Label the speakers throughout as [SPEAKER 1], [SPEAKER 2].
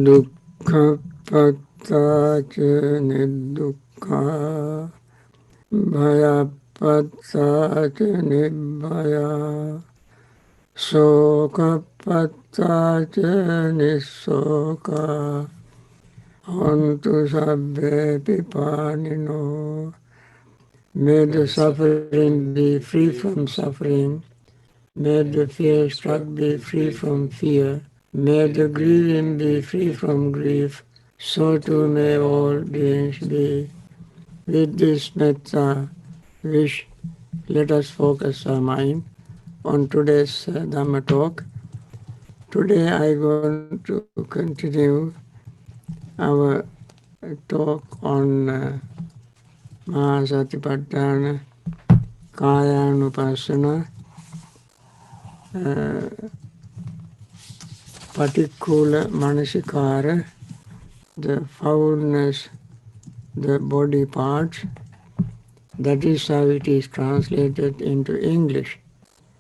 [SPEAKER 1] dukkha pattaca niddukkha, bhaya pattaca nibbhaya, soka pattaca nissoka, hantu sabbe pipanino. May the suffering be free from suffering. May the fear struck be free from fear. May the grieving be free from grief. So too may all beings be. With this metta wish, let us focus our mind on today's Dhamma talk. Today I am going to continue our talk on Mahasatipatthana, Kayanupasana, Patikula Manasikara, the foulness, the body parts. That is how it is translated into English.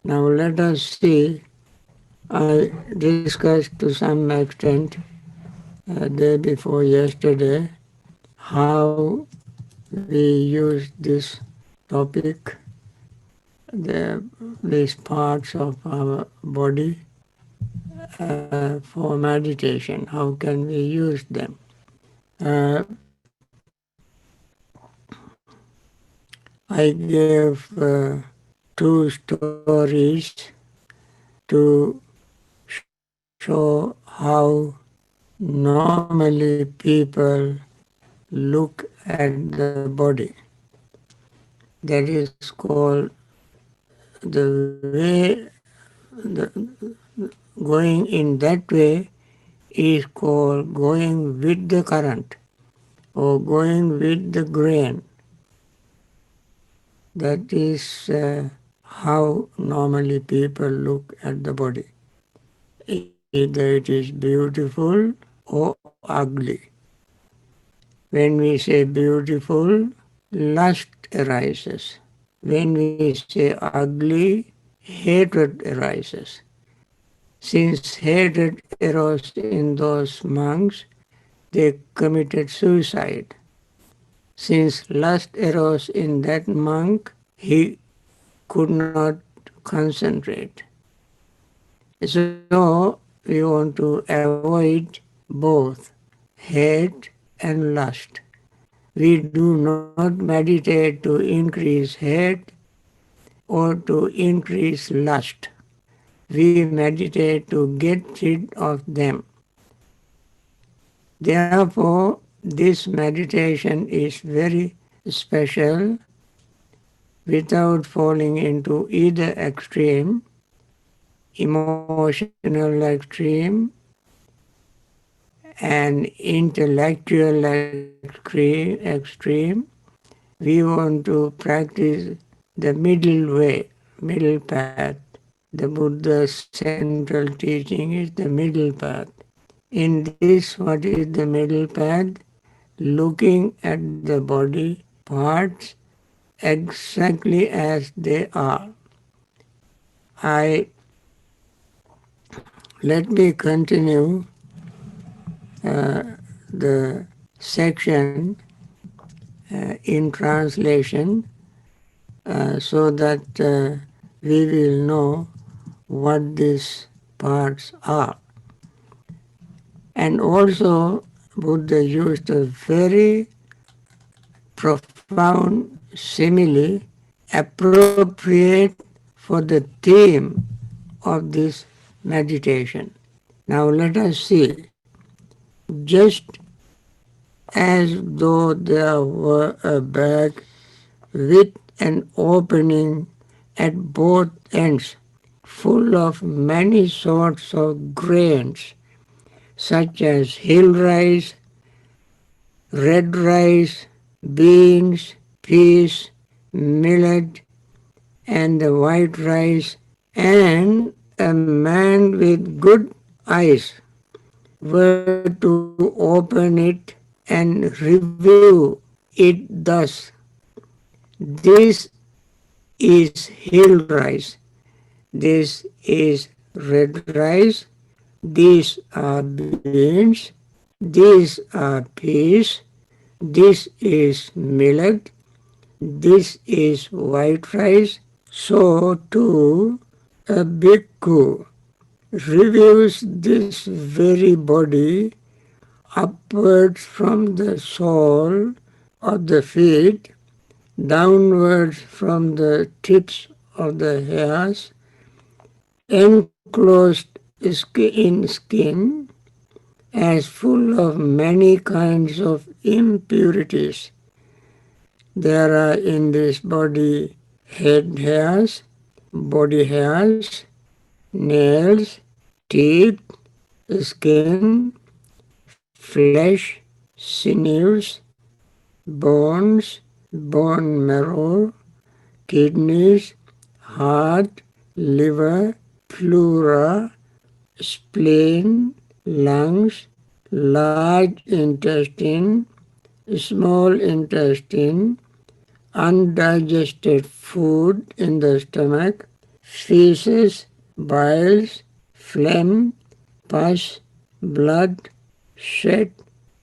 [SPEAKER 1] Now let us see, I discussed to some extent day before yesterday how we use this topic, these parts of our body for meditation. How can we use them? I gave two stories to show how normally people look at the body. That is called the way, going in that way is called going with the current or going with the grain. That is how normally people look at the body. Either it is beautiful or ugly. When we say beautiful, lust arises. When we say ugly, hatred arises. Since hatred arose in those monks, they committed suicide. Since lust arose in that monk, he could not concentrate. So we want to avoid both hate and lust. We do not meditate to increase hate or to increase lust. We meditate to get rid of them. Therefore, this meditation is very special without falling into either extreme, emotional extreme and intellectual extreme. We want to practice the middle way, middle path. The Buddha's central teaching is the middle path. In this, what is the middle path? Looking at the body parts exactly as they are. Let me continue the section in translation so that we will know what these parts are. And also, Buddha used a very profound simile appropriate for the theme of this meditation. Now let us see. Just as though there were a bag with an opening at both ends, full of many sorts of grains, such as hill rice, red rice, beans, peas, millet, and the white rice, and a man with good eyes were to open it and review it thus. This is hill rice. This is red rice. These are beans. These are peas, this is millet, this is white rice. So too a bhikkhu reviews this very body upwards from the sole of the feet, downwards from the tips of the hairs, enclosed in skin, as full of many kinds of impurities. There are in this body head hairs, body hairs, nails, teeth, skin, flesh, sinews, bones, bone marrow, kidneys, heart, liver, pleura, spleen, lungs, large intestine, small intestine, undigested food in the stomach, feces, biles, phlegm, pus, blood, sweat,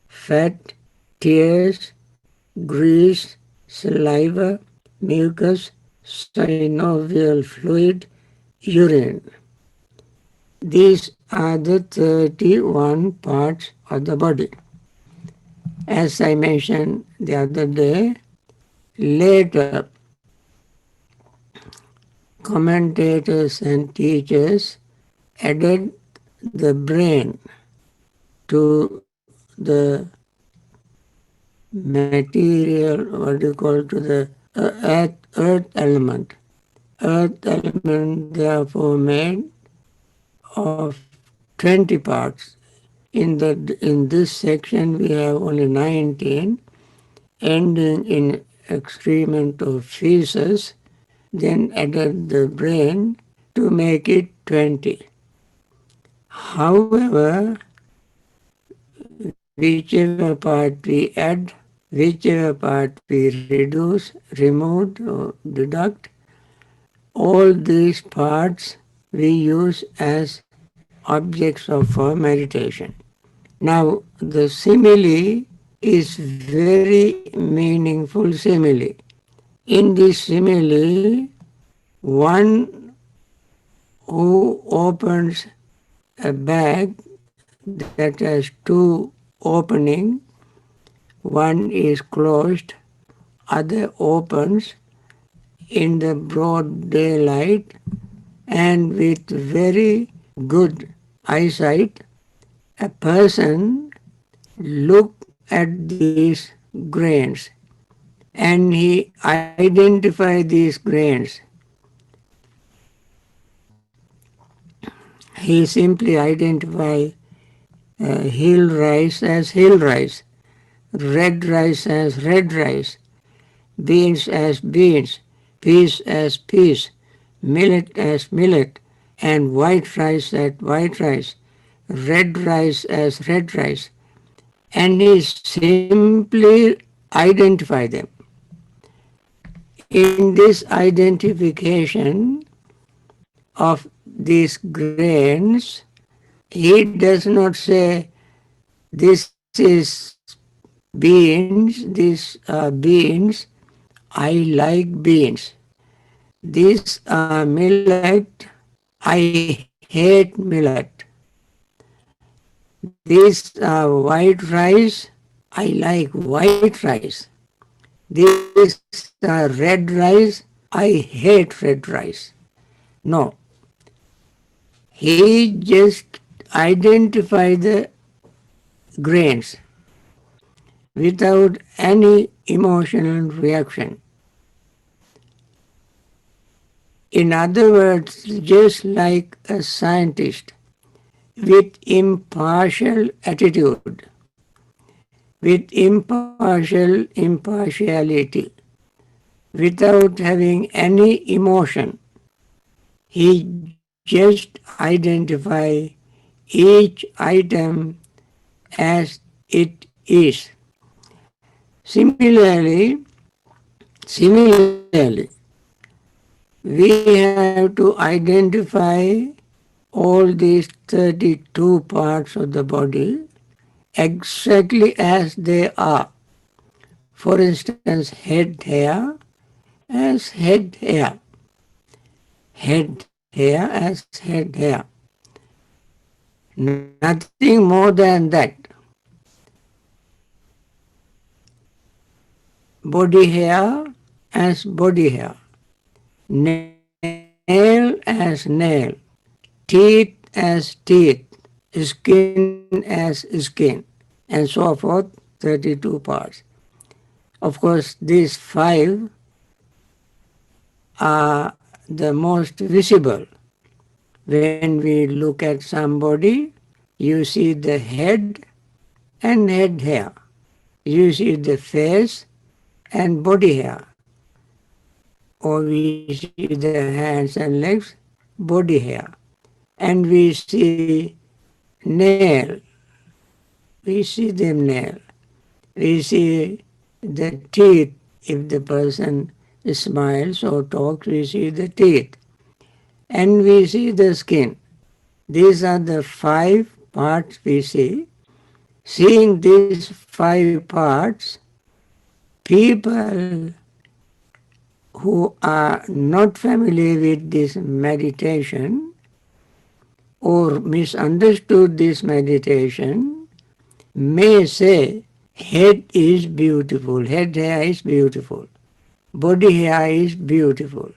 [SPEAKER 1] fat, tears, grease, saliva, mucus, synovial fluid, urine. These are the 31 parts of the body. As I mentioned the other day, later commentators and teachers added the brain to the material, what do you call, to the earth element. Earth element therefore made of 20 parts. In this section we have only 19, ending in excrement of feces, then added the brain to make it 20. However, whichever part we add, whichever part we reduce, remove or deduct, all these parts we use as objects for meditation. Now, the simile is very meaningful simile. In this simile, one who opens a bag that has two openings, one is closed, other opens in the broad daylight and with very good eyesight, a person look at these grains and he identify these grains. He simply identify hill rice as hill rice, red rice as red rice, beans as beans, peas as peas, millet as millet, and white rice as white rice, red rice as red rice, and he simply identify them. In this identification of these grains, he does not say this is beans, these are beans, I like beans. These are millet, I hate millet. These are white rice, I like white rice. These are red rice, I hate red rice. No. He just identified the grains without any emotional reaction. In other words, just like a scientist with impartial attitude, with impartiality, without having any emotion, he just identify each item as it is. Similarly, we have to identify all these 32 parts of the body exactly as they are. For instance, head hair as head hair, head hair as head hair. Nothing more than that. Body hair as body hair, nail as nail, teeth as teeth, skin as skin, and so forth, 32 parts. Of course, these five are the most visible. When we look at somebody, you see the head and head hair. You see the face and body hair. Or we see the hands and legs, body hair. And we see nail. We see them nail. We see the teeth. If the person smiles or talks, we see the teeth. And we see the skin. These are the five parts we see. Seeing these five parts, people who are not familiar with this meditation or misunderstood this meditation may say head is beautiful, head hair is beautiful, body hair is beautiful.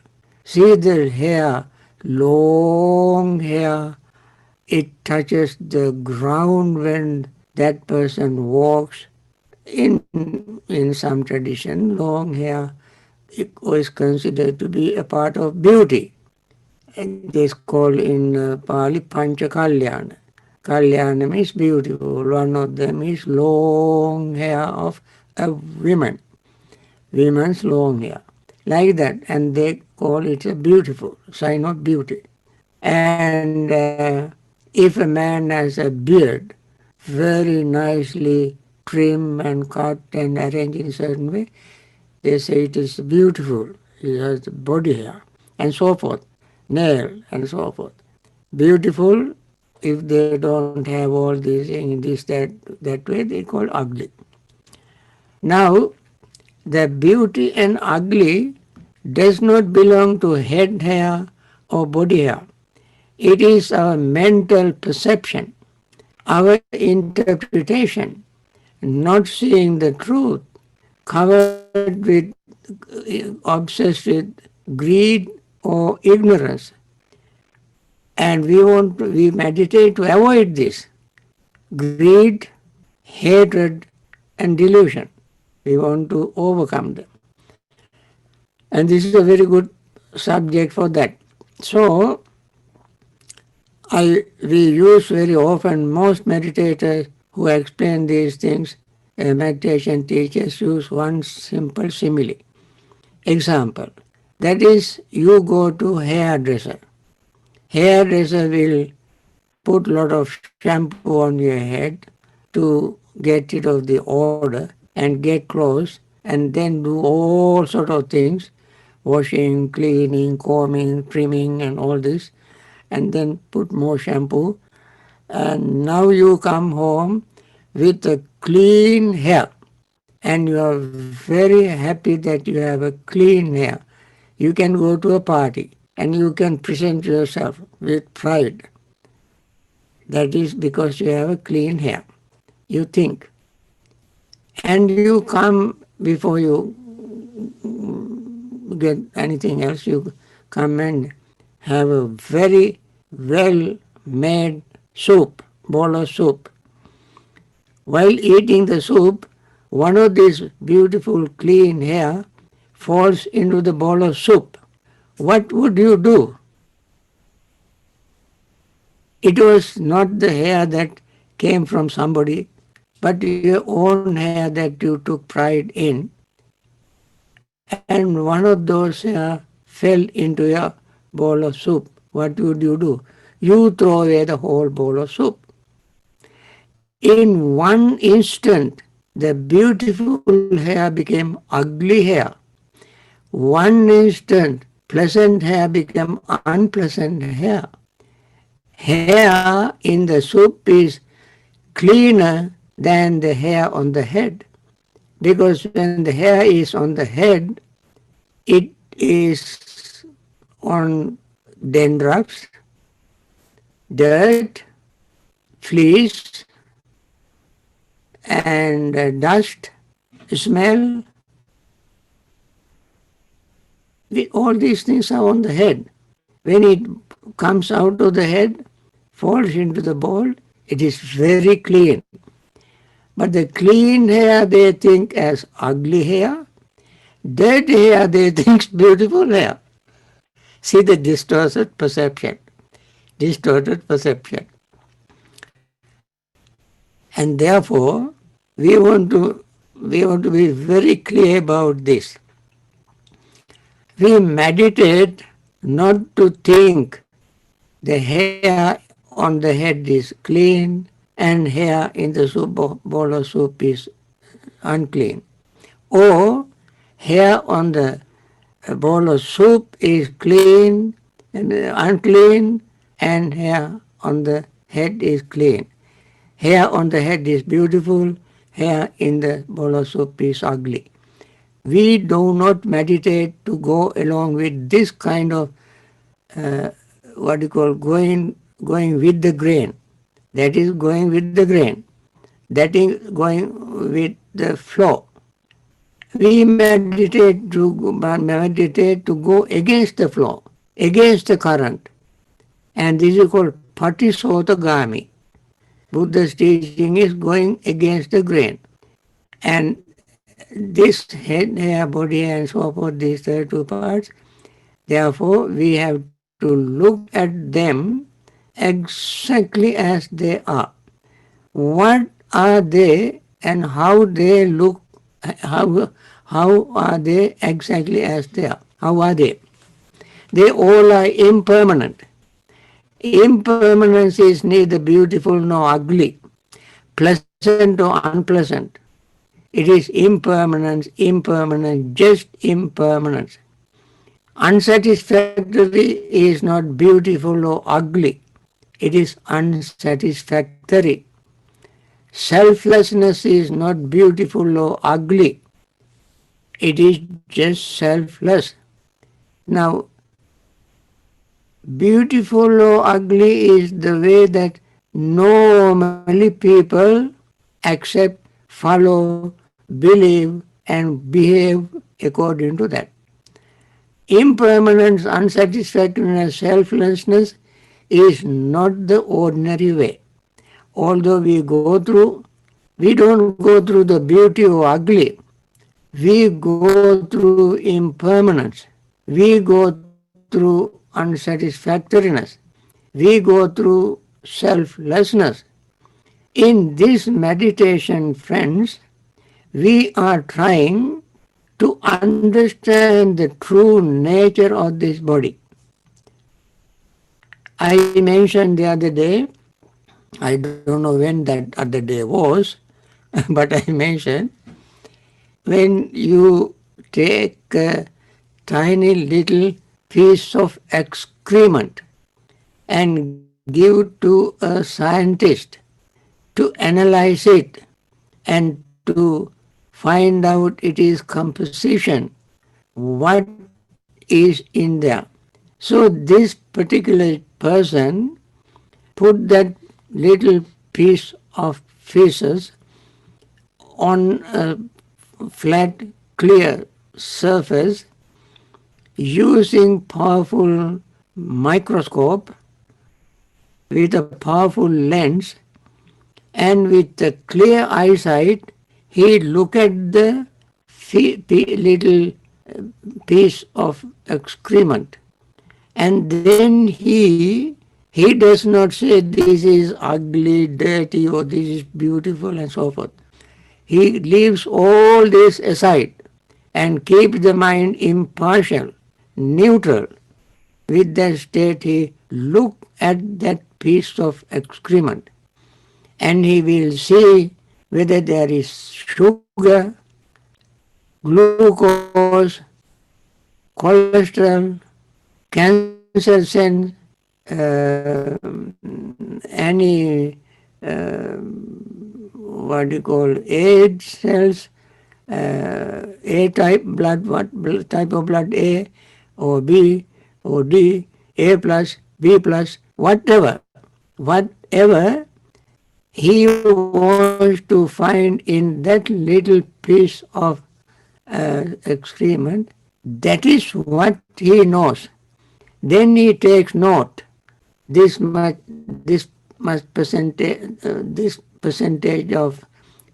[SPEAKER 1] See the hair, long hair, it touches the ground when that person walks. In some tradition, long hair is considered to be a part of beauty. And it is called in Pali Pancha Kalyana. Kalyana means beautiful. One of them is long hair of a woman. Women's long hair. Like that. And they call it a beautiful sign of beauty. And if a man has a beard, very nicely trim and cut and arranged in a certain way, they say it is beautiful. He has body hair and so forth, nail and so forth. Beautiful, if they don't have all these things, that way, they call ugly. Now, the beauty and ugly does not belong to head hair or body hair. It is our mental perception, our interpretation, not seeing the truth, covered with, obsessed with greed or ignorance. And we meditate to avoid this greed, hatred, and delusion. We want to overcome them. And this is a very good subject for that. So, we use very often, most meditators who explain these things, meditation teachers use one simple simile. Example, that is, you go to hairdresser. Hairdresser will put lot of shampoo on your head to get rid of the odor and get close and then do all sort of things, washing, cleaning, combing, trimming and all this, and then put more shampoo. And now you come home with a clean hair and you are very happy that you have a clean hair. You can go to a party and you can present yourself with pride. That is because you have a clean hair. You think. And you come before you get anything else, you come and have a very well made soup, bowl of soup. While eating the soup, one of these beautiful clean hair falls into the bowl of soup. What would you do? It was not the hair that came from somebody, but your own hair that you took pride in, and one of those hair fell into your bowl of soup. What would you do? You throw away the whole bowl of soup. In one instant, the beautiful hair became ugly hair. One instant, pleasant hair became unpleasant hair. Hair in the soup is cleaner than the hair on the head. Because when the hair is on the head, it is on dandruffs, dirt, fleas, and dust, smell. All these things are on the head. When it comes out of the head, falls into the bowl, it is very clean. But the clean hair they think as ugly hair, dead hair they think beautiful hair. See the distorted perception. Distorted perception. And therefore, we want to be very clear about this. We meditate not to think the hair on the head is clean and hair in the bowl of soup is unclean. Or hair on the bowl of soup is clean and unclean and hair on the head is clean. Hair on the head is beautiful, hair in the bowl of soup is ugly. We do not meditate to go along with this kind of what you call going with the grain. That is going with the grain. That is going with the flow. We meditate to go against the flow, against the current. And this is called Patisotagami. Buddha's teaching is going against the grain. And this head, hair, body, and so forth, these 32 parts, therefore, we have to look at them exactly as they are. What are they and how they look, how are they exactly as they are? How are they? They all are impermanent. Impermanence is neither beautiful nor ugly, pleasant or unpleasant. It is impermanence, just impermanence. Unsatisfactory is not beautiful or ugly. It is unsatisfactory. Selflessness is not beautiful or ugly. It is just selfless. Now, beautiful or ugly is the way that normally people accept, follow, believe, and behave according to that. Impermanence, unsatisfactoriness, selflessness is not the ordinary way. Although we don't go through the beauty or ugly. We go through impermanence. We go through unsatisfactoriness. We go through selflessness. In this meditation, friends, we are trying to understand the true nature of this body. I mentioned the other day, I don't know when that other day was, but I mentioned when you take a tiny little piece of excrement and give to a scientist to analyze it and to find out its composition, what is in there. So this particular person put that little piece of feces on a flat, clear surface using powerful microscope with a powerful lens, and with the clear eyesight he look at the little piece of excrement, and then he does not say this is ugly, dirty, or this is beautiful and so forth. He leaves all this aside and keeps the mind impartial, neutral. With that state he look at that piece of excrement and he will see whether there is sugar, glucose, cholesterol, cancer cells, any what you call A cells, A type blood, type of blood A or B or D, A plus, B plus, whatever he wants to find in that little piece of excrement, that is what he knows. Then he takes note. This percentage of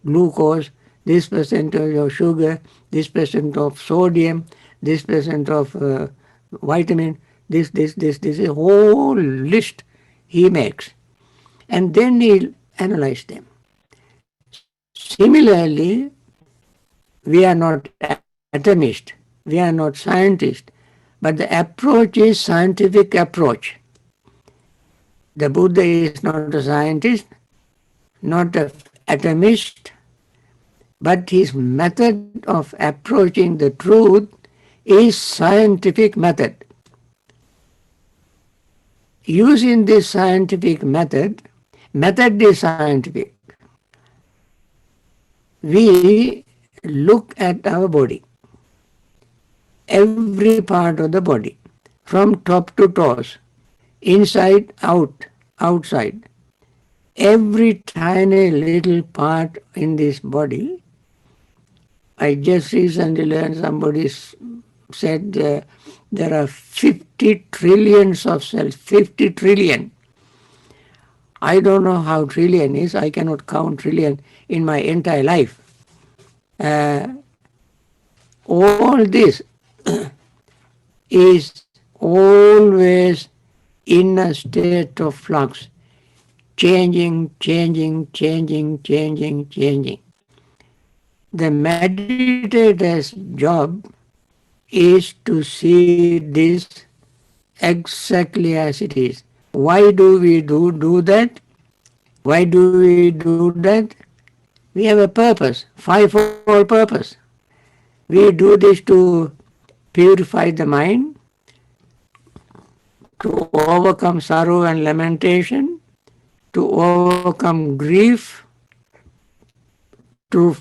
[SPEAKER 1] glucose, this percentage of sugar, this percent of sodium, this percent of vitamin, this is a whole list he makes, and then he'll analyze them. Similarly, we are not atomists, we are not scientists, but the approach is scientific approach. The Buddha is not a scientist, not an atomist, but his method of approaching the truth is scientific method. Using this scientific method is scientific. We look at our body, every part of the body, from top to toes, inside, out, outside. Every tiny little part in this body. I just recently learned somebody said there are 50 trillions of cells, 50 trillion. I don't know how trillion is. I cannot count trillion in my entire life. All this is always in a state of flux, changing. The meditator's job is to see this exactly as it is. Why do we do that? Why do we do that? We have a purpose, fivefold purpose. We do this to purify the mind, to overcome sorrow and lamentation, to overcome grief, to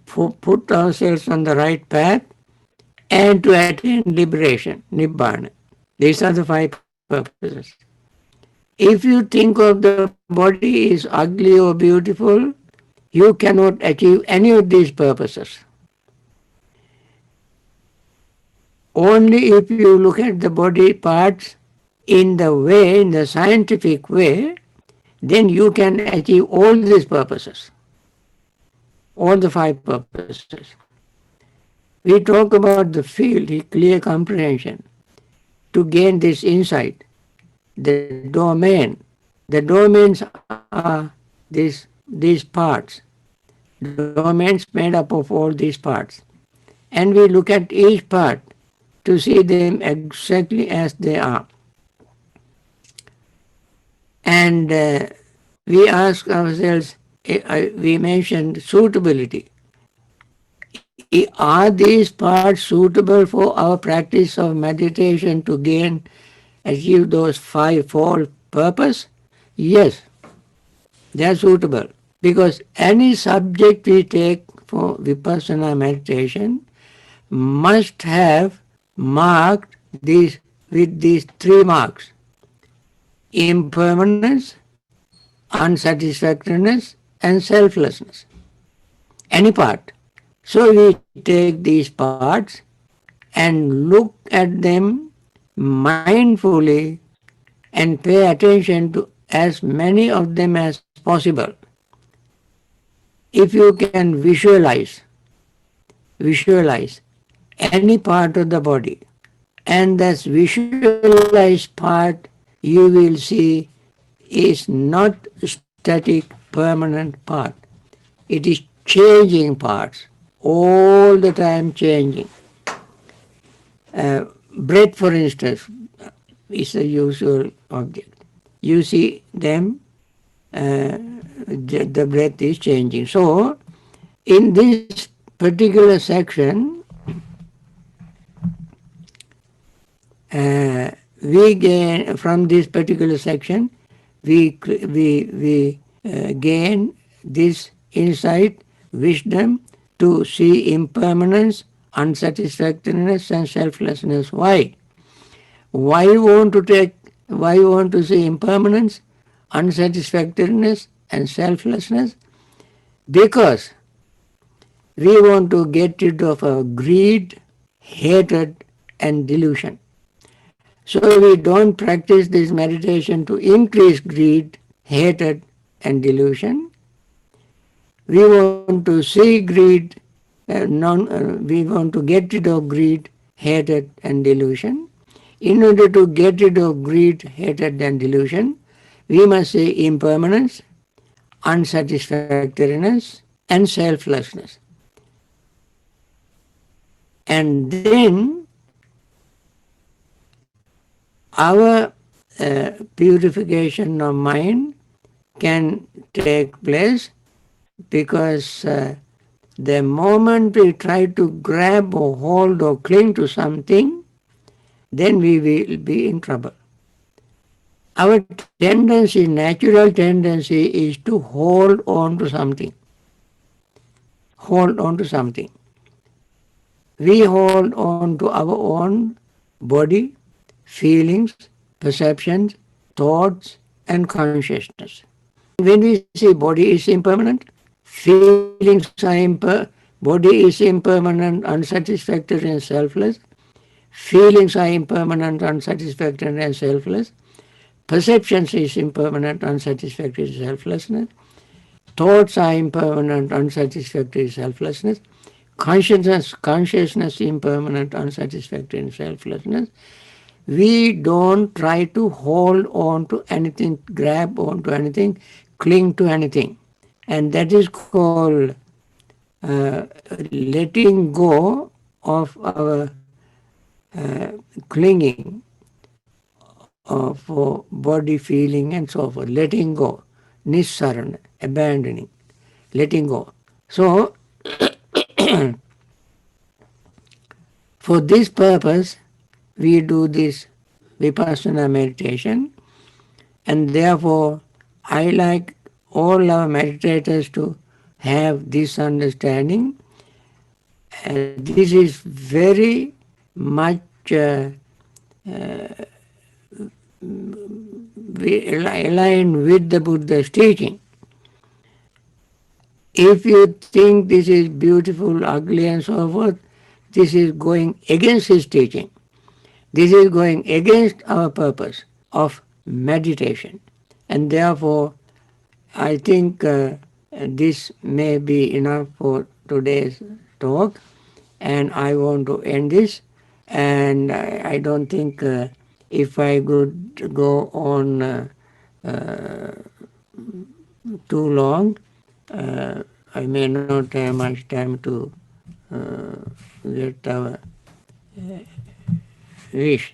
[SPEAKER 1] put ourselves on the right path, and to attain liberation, nibbana. These are the five purposes. If you think of the body is ugly or beautiful, you cannot achieve any of these purposes. Only if you look at the body parts in the scientific way, then you can achieve all these purposes, all the five purposes. We talk about the field, clear comprehension, to gain this insight, the domain. The domains are these parts, domains made up of all these parts. And we look at each part to see them exactly as they are. And we ask ourselves, we mentioned suitability. Are these parts suitable for our practice of meditation to achieve those fivefold purpose? Yes, they are suitable. Because any subject we take for vipassana meditation must have marked with these three marks: impermanence, unsatisfactoriness, and selflessness. Any part. So we take these parts and look at them mindfully and pay attention to as many of them as possible. If you can visualize any part of the body, and that visualized part you will see is not static permanent part. It is changing parts, all the time changing. Breath, for instance, is a usual object. You see them, the breath is changing. So, in this particular section, we gain from this particular section, we gain this insight, wisdom, to see impermanence, unsatisfactoriness, and selflessness. Why? Why want to see impermanence, unsatisfactoriness, and selflessness? Because we want to get rid of our greed, hatred, and delusion. So we don't practice this meditation to increase greed, hatred, and delusion. We want to see greed, we want to get rid of greed, hatred, and delusion. In order to get rid of greed, hatred, and delusion, we must see impermanence, unsatisfactoriness, and selflessness. And then our purification of mind can take place, because the moment we try to grab or hold or cling to something, then we will be in trouble. Our tendency, natural tendency, is to hold on to something. Hold on to something. We hold on to our own body, feelings, perceptions, thoughts, and consciousness. When we say body is impermanent, feelings are body is impermanent, unsatisfactory, and selfless. Feelings are impermanent, unsatisfactory, and selfless. Perceptions is impermanent, unsatisfactory, selflessness. Thoughts are impermanent, unsatisfactory, selflessness. Consciousness impermanent, unsatisfactory, and selflessness. We don't try to hold on to anything, grab onto anything, cling to anything. And that is called letting go of our clinging for body, feeling, and so forth. Letting go, nissarana, abandoning, letting go. So, for this purpose, we do this vipassana meditation, and therefore I like all our meditators to have this understanding. This is very much aligned with the Buddha's teaching. If you think this is beautiful, ugly, and so forth, this is going against his teaching. This is going against our purpose of meditation. And therefore, I think this may be enough for today's talk, and I want to end this. And I don't think if I could go on too long, I may not have much time to get our wish.